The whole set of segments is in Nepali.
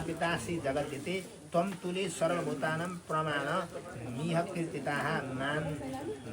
पितासि जगद्दिते त्वं तुले सर्वभूतानां प्रमाण मिह कीर्तिताः मान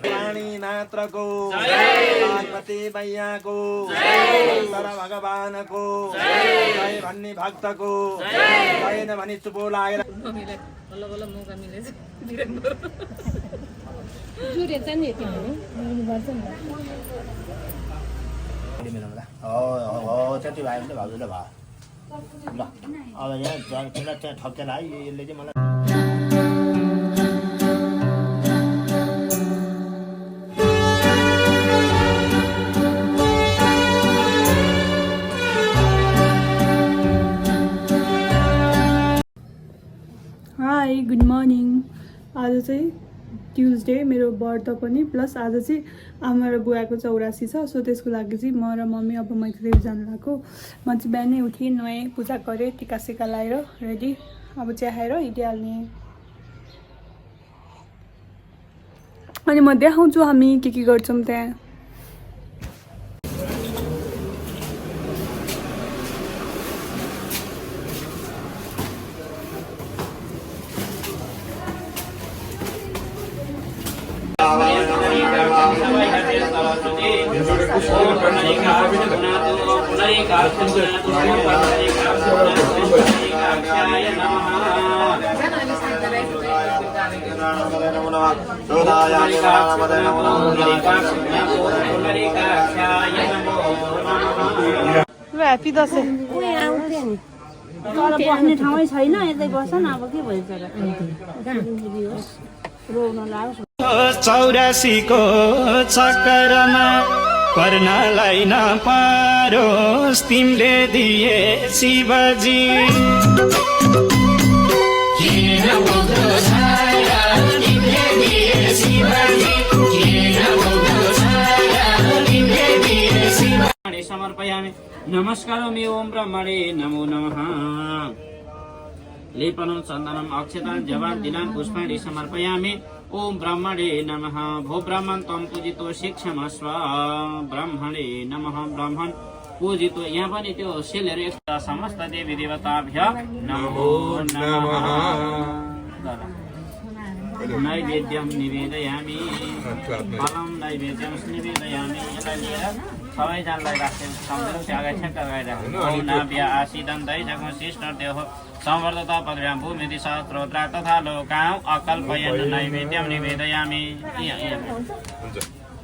प्राणी नात्रको पार्वती मैयाको शङ्कर भगवानको जय भन्ने भक्तको जय नभनी चुपो लागेर बल्ल बल्ल मौका मिलेछ जुरे चाहिँ नि गर्छ नि त्यति भयो भने भाउजूले भयो ल अब यहाँ चाहिँ ठप्केला है यसले चाहिँ मलाई हाई गुड मर्निङ आज चाहिँ ट्युजडे मेरो बर्थ पनि प्लस आज चाहिँ आमा र बुवाको 84 छ सो त्यसको लागि चाहिँ म र मम्मी अब मैत्री जानु भएको म चाहिँ बिहानै उठेँ नुहाएँ पूजा गरेँ टिका सिका लगाएर रेडी अब चिया खाएर हिँडिहाल्ने अनि म देखाउँछु हामी के गर्छौँ त्यहाँ ह्याप्पी दसैँ तर बस्ने ठाउँै छैन यतै बस्छ न अब के भइन्छ र रोउन लाग्छ 84 को चक्करमा पर्नलाई नपारोस् तिमीले दिए शिवजी समर्पयामि नमस्कारोमि ओम ब्रह्मणे नमो नमः लेपनं चन्दनम् अक्षतान् जवान् दिनान् पुष्पाणि समर्पयामि ओम ब्रह्मणे नमः भो ब्राह्मण त्वं पूजितो शिक्षमस्व ब्रह्मणे नमः ब्राह्मण पूजितो यहाँ पनि त्यो सेलहरू समस्त देवी देवताभ्य नमो नमः नैवेद्यं निवेदयामि फलं नैवेद्यं निवेदयामि यसलाई लिएर सबैजनालाई राख्छौँ सम्झौँ त्यागा ठ्याक्क गइरहेको ओम नाभ्य आसीदन्दै जगम शिष्ट देह संवर्धता पदव्यां भूमिति सहस्रोत्रा तथा लोकां अकल्पयन् नैवेद्यं निवेदयामि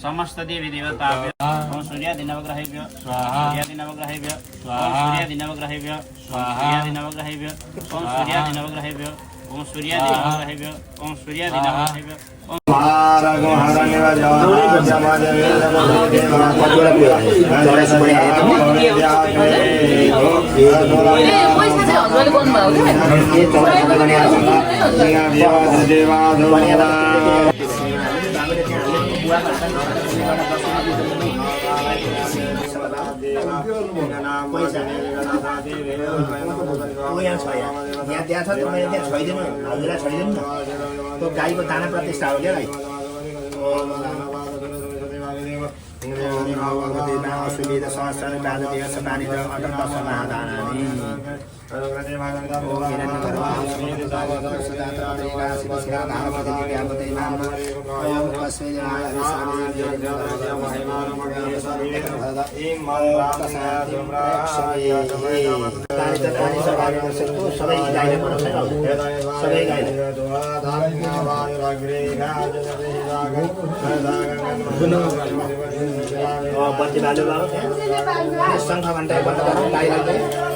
समस्त देवी देवताभ्यो ओम सूर्यादि नवग्रहेभ्यो सूर्यादि नवग्रहेभ्यो सूर्यादि नवग्रहेभ्यो सूर्यादि नवग्रहेभ्यो ओम सूर्यादि नवग्रहेभ्यो ओम सूर्यादि नवग्रहेभ्यो ओम सूर्यादि नवग्रहेभ्यो यहाँ त्यहाँ छ तपाईँ त्यहाँ छोइदिनु हजुरलाई छोइदिनु न त्यो गाईको दाना प्रतिष्ठा हो क्या भाइ सुविधा सहस्र बाधदेव सपानी अटल दश महादानानि सबै गाईले सबै गाईले बत्ती बाल्यो बाबु शङ्ख घन्टा बन्द गरौँ गाईलाई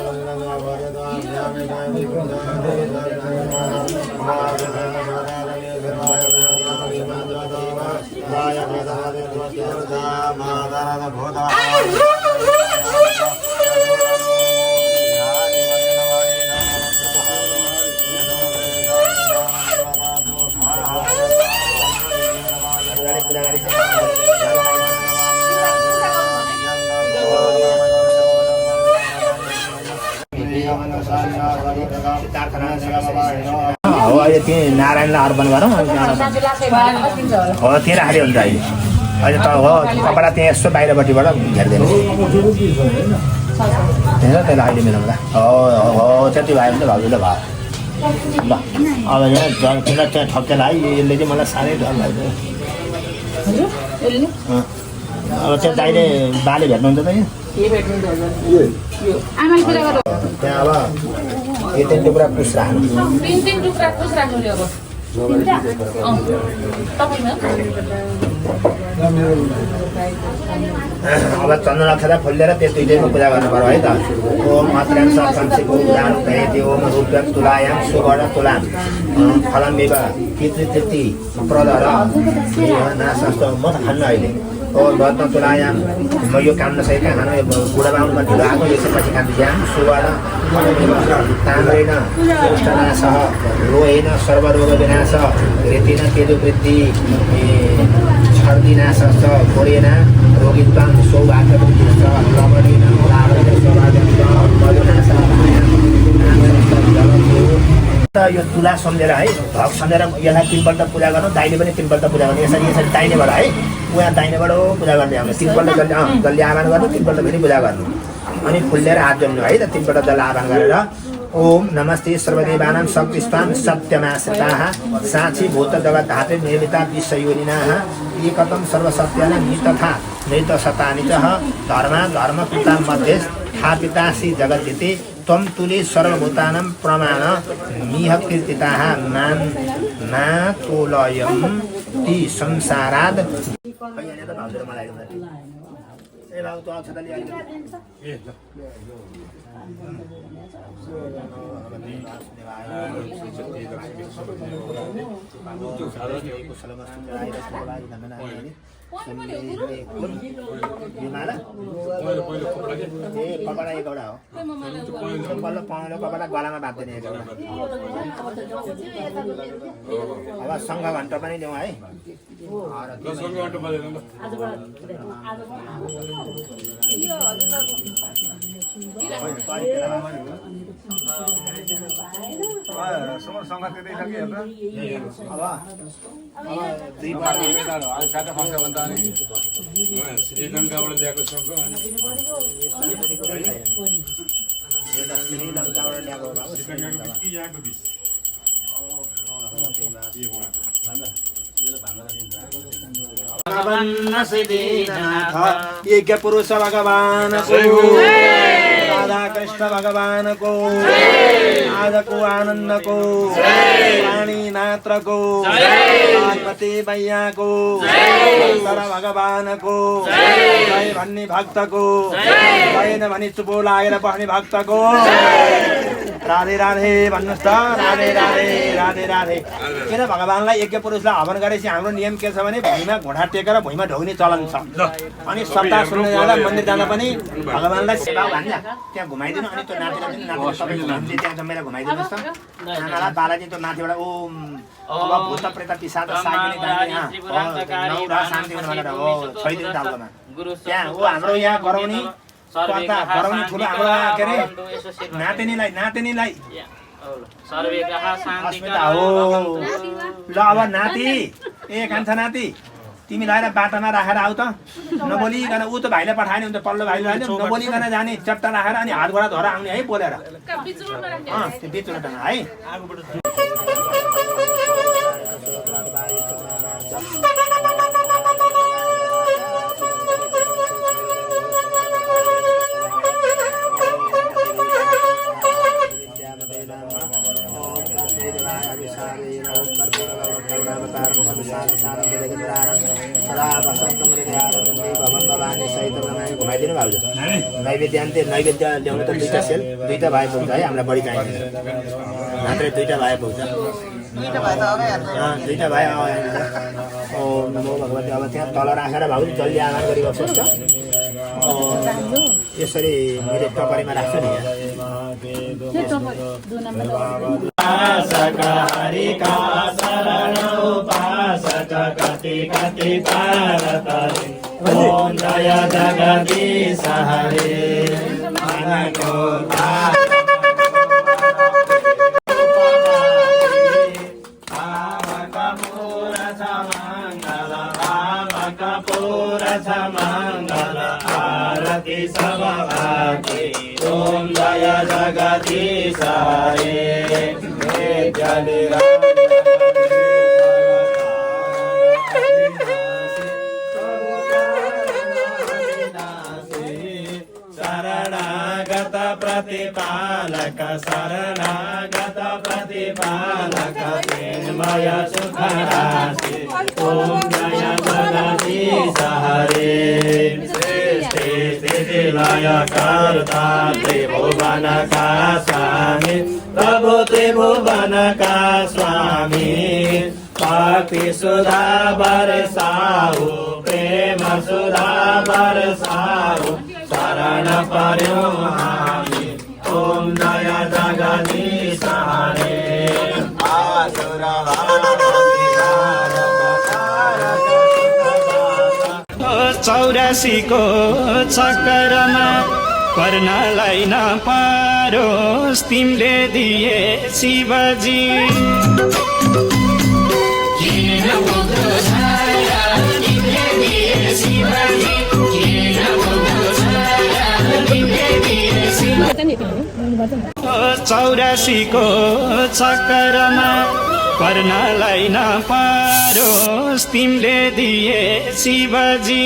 हो अहिले त्यहीँ नारायणलाई अर्पण गरौँ हो त्यहीँ राख्दै हुन्छ अहिले अहिले त हो कपडा त्यहाँ यसो बाहिरपट्टिबाट घेरिदिनु हेर त्यसलाई अहिले मिलाउँदा हो त्यति भयो भने त भाउजूले भयो ल अब यहाँ त्यसलाई त्यहाँ ठक्केर आयो यसले चाहिँ मलाई साह्रै डर लाग्यो अब त्यो दाइले बाले भेट्नुहुन्छ त त्यहाँ अब यो 3 टुक्रा कुस राख्नु 3 टुक्रा कुस राख्नु अब अब चन्दन अक्षता खोलेर त्यो दुईटैको पूजा गर्नु पर्यो है त ओम मात्राम सत्संसिको दान भएति ओम रुद्र तुलायाम सुवर्ण तुलाम फलमेव पितृतृप्ति प्रदर नाशस्त म त खान्न अहिले ओ रत्न तुलायाम म यो काम नसकेका खानु बुढा बाहुनमा ढिलो आएको यसैपछि खानु याम सुवर्ण ताम्रेण कृष्णनाशः रोहेन सर्वरोग विनाश रेतेन तेजोवृद्धि छर्दिनाशश्च घोरेण रोगित्वं सौभाग्यवृद्धिश्च लवणेन लाभेन सौभाग्यश्च मधुनाश यो तुला सम्झेर है भग सम्झेर यसलाई 3 पल्ट पूजा गर्नु दाइले पनि 3 पल्ट पूजा गर्नु यसरी दाइनेबाट है उहाँ दाइनेबाट पूजा गर्ने आउने 3 पल्ट जसले आह्वान गर्नु 3 पल्ट फेरि पूजा गर्नु अनि फुल्लेर हात जोड्नु है त 3 पल्ट जसले आह्वान गरेर ओम नमस्ते सर्वदेवानां शक्तिस्तां सत्यमाश्रिताः साक्षी भूत जगत् धाते निर्मिता विश्वयोनिनाः एकतं सर्वसत्यानां नितथा नैत शतानितः धर्मा धर्मपिता मध्ये स्थापितासि जगद्दिते त्वं तुले सर्वभूतानां प्रमाण मिह कीर्तिताः मा तोलयं ति संसाराद कपडा एक एउटा हो बल्ल पाउनु कपडा गलामा बाँध्दैन एक एउटा अब सङ्घ घन्टा पनि ल्याउँ है श्रीलङ्काबाट ल्याएको सङ्घ यज्ञ पुरुष भगवान को राधा कृष्ण भगवान को आजको आनंद को प्राणी नात्र को पार्वती मैया को शंकर भगवान को जय भन्ने भक्त को जय न भनी चुपो लागेर बस्ने भक्त को राधे राधे भन्नुहोस् त राधे राधे राधे राधे किन भगवानलाई यज्ञ पुरुषलाई हवन गरेपछि हाम्रो नियम के छ भने भुइँमा घोडा टेकेर भुइँमा ढोग्ने चलन छ अनि सप्ताह सुन्न जाँदा मन्दिर जाँदा पनि भगवानलाई सेवा भन्छ त्यहाँ घुमाइदिनु अनि त्यो नाति सबै हामीले त्यहाँ जमेर घुमाइदिनुहोस् त आमालाई बालाजी त्यो माथिबाट ओम अब भूत प्रेत पिशाच सागिने शान्ति हुनु भनेर हो 6 दिन टाउकोमा त्यहाँ हो हाम्रो यहाँ गराउने गराउने ठुलो हाम्रो के अरे नातिनीलाई ल अब नाति ए कान्छा नाति तिमी लगाएर बाटोमा राखेर आऊ त नबोलिकन ऊ त भाइले पठायो नि पल्लो भाइले नबोलिकन जाने चट्टा राखेर अनि हात गोडा धर आउने है बोलेर त्यो बिच रोडमा है घुमाइदिनु भाउजू नैवेद्य ल्याउनु त 2टा सेल 2टा भए पुग्छ है हामीलाई बढी चाहिन्छ मात्रै 2टा भए पुग्छ 2टा भए ओम नमो भगवती अब त्यहाँ तल राखेर भाउजू जल्दी आह्वान गरिबस्नुहोस् त यसरी मैले टपरीमा राख्छु नि हरिका शरण उपासक कति कति तारतरे ओम जय जगदीश हरे मनको कपूर मंगल आरती सब भागी ॐ जय जगदीश हरे नित्य शरणागत प्रतिपालक शरणागत प्रतिपालक चिन्मय सुखराशि ॐ जय जगदीश हरे सृष्टि स्थिति लय कर्ता त्रिभुवन का स्वामी प्रभु त्रिभुवन का स्वामी भक्ति सुधा बरसाऊ प्रेम सुधा बरसाऊ शरण पर्यो हामी ॐ जय जगदीश हरे आसुर चौरासीको चक्करमा पर्नलाई नपारोस् तिमीले दिए शिवजी चौरासीको चक्करमा पर्नलाई नपारोस् तिमीले दिए शिवजी